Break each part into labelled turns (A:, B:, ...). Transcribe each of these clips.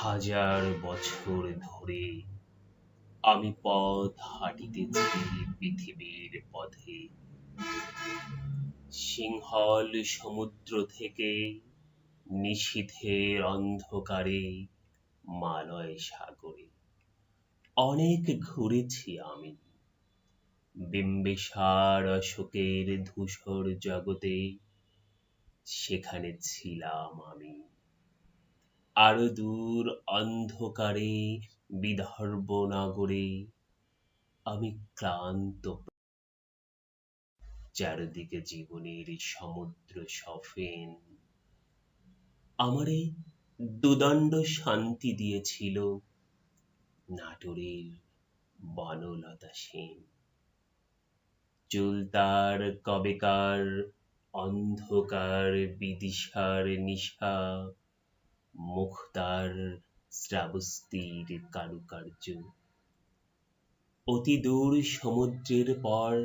A: হাজার বছর ধরে আমি পথ হাঁটিতেছি পৃথিবীর পথে। সিংহল সমুদ্র থেকে নিশীথের অন্ধকারে মালয় সাগরে অনেক ঘুরেছি আমি। বিম্বিসার অশোকের ধূসর জগতে সেখানে ছিলাম আমি। আরো দূর অন্ধকারে বিদর্ভ নগরে আমি ক্লান্ত, চারিদিকে জীবনের সমুদ্র সফেন আমারে দুদণ্ড শান্তি দিয়েছিল নাটোরের বনলতা সেন। চুল তার কবেকার অন্ধকার বিদিশার নিশা, মুখ তার শ্রাবস্তির কারুকার্য। অতি দূর সমুদ্রের পর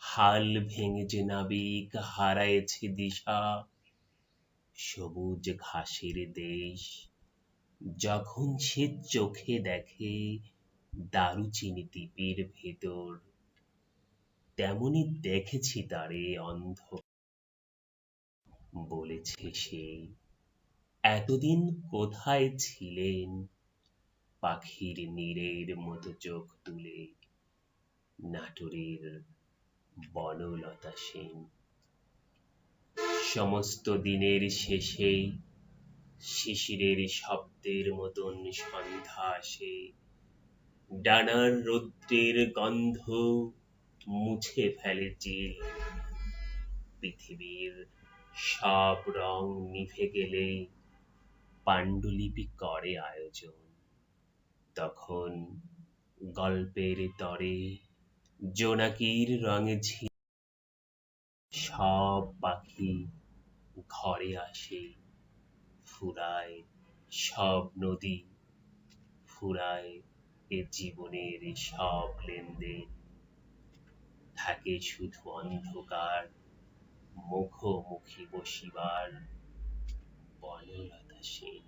A: হাল ভেঙে যে নাবিক হারায়েছে দিশা, সবুজ ঘাসের দেশ যখন সে চোখে দেখে দারুচিনি দ্বীপের ভেতর, তেমনি দেখেছি তারে অন্ধ। বলেছে সে, এতদিন কোথায় ছিলেন পাখির নীড়ের মতো চোখ তুলে নাটোরের বনলতা সেন। সমস্ত দিনের শেষে শিশিরের শব্দের মতন সন্ধ্যা আসে, ডানার রৌদ্রের গন্ধ মুছে ফেলে চিল। পৃথিবীর সব রং নিভে গেলে পাণ্ডুলিপি করে আয়োজন। তখন গল্পের তরে জোনাকির রঙে সব পাখি ঘরে আসে, ফুরায় সব নদী, ফুরায় এ জীবনের সব লেনদেন। থাকে শুধু অন্ধকার মুখোমুখি বসিবার বনলতা সেন।